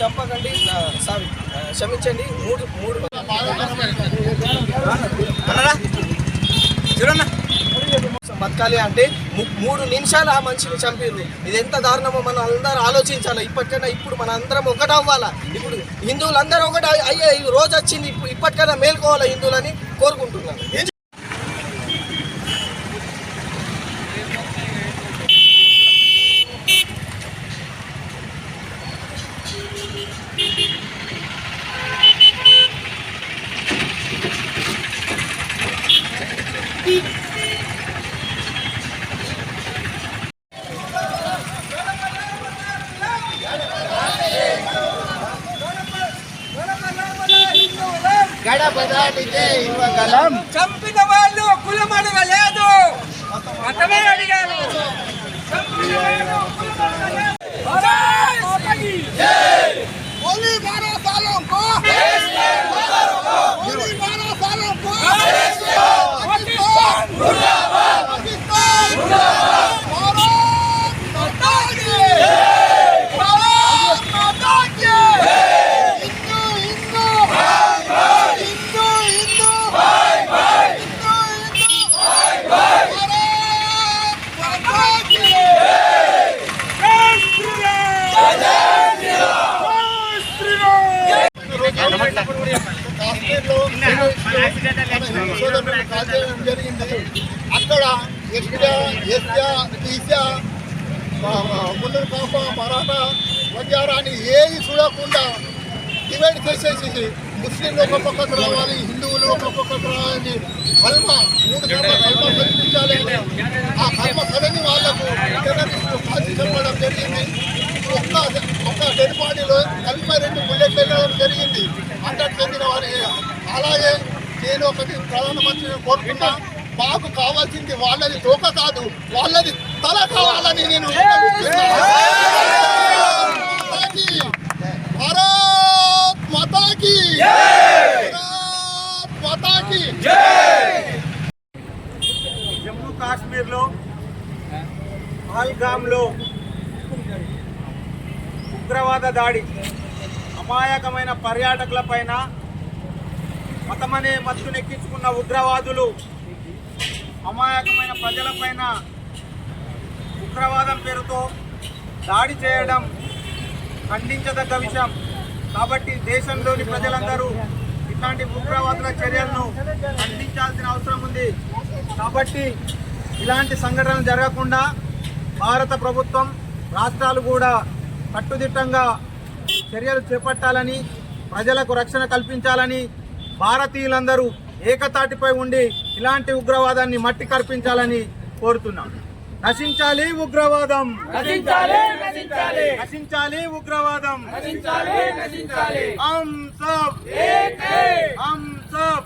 చంపకండి, sorry క్షమించండి. బతకాలి అంటే 3 నిమిషాలు ఆ మనిషిని చంపారు. ఇది ఎంత దారుణమో మనం అందరూ ఆలోచించాలి. ఇప్పటికైనా ఇప్పుడు మన అందరం ఒకటి అవ్వాలా. ఇప్పుడు హిందువులందరూ ఒకటి అయ్యే రోజు వచ్చింది. ఇప్పటికైనా మేల్కోవాలా హిందువులని కోరుకుంటున్నాను. చంపిన వాళ్ళు కులం అడగలేదు, మతమే అడిగారు. జరిగింది. అక్కడ మున్నూరు కాప మరాఠా బంజారాని ఏది చూడకుండా డివైడ్ చేసేసి ముస్లింలు ఒక పక్కకు రావాలి, హిందువులు ఒక పక్కకు రావాలి, కల్మ 3 కల్మ కల్పించాలి. ఆ కల్మ కలని వాళ్లకు టెర్రరిస్టులు కాల్చి చెప్పడం జరిగింది. ఒక్క డెడ్ బాడీలో 42 బుల్లెట్లు వెళ్ళడం జరిగింది. అంతటి చెందిన వారి. అలాగే నేను ఒకటి ప్రధానమంత్రిని కోరుకున్నా, మాకు కావాల్సింది వాళ్ళది తోక కాదు, వాళ్ళది తల కావాలని నేను భారత్ మాతాకి జమ్మూ కాశ్మీర్లో పహల్గామ్లో ఉగ్రవాద దాడి, అమాయకమైన పర్యాటకుల పైన మతమనే మత్తునెక్కించుకున్న ఉగ్రవాదులు అమాయకమైన ప్రజలపైన ఉగ్రవాదం పేరుతో దాడి చేయడం ఖండించదగ్గ విషయం. కాబట్టి దేశంలోని ప్రజలందరూ ఇట్లాంటి ఉగ్రవాదుల చర్యలను ఖండించాల్సిన అవసరం ఉంది. కాబట్టి ఇలాంటి సంఘటనలు జరగకుండా భారత ప్రభుత్వం, రాష్ట్రాలు కూడా కట్టుదిట్టంగా చర్యలు చేపట్టాలని, ప్రజలకు రక్షణ కల్పించాలని, భారతీయులందరూ ఏకతాటిపై ఉండి ఇలాంటి ఉగ్రవాదాన్ని మట్టి కర్పించాలని కోరుతున్నాం. నశించాలి ఉగ్రవాదం, నశించాలి ఉగ్రవాదం. हम सब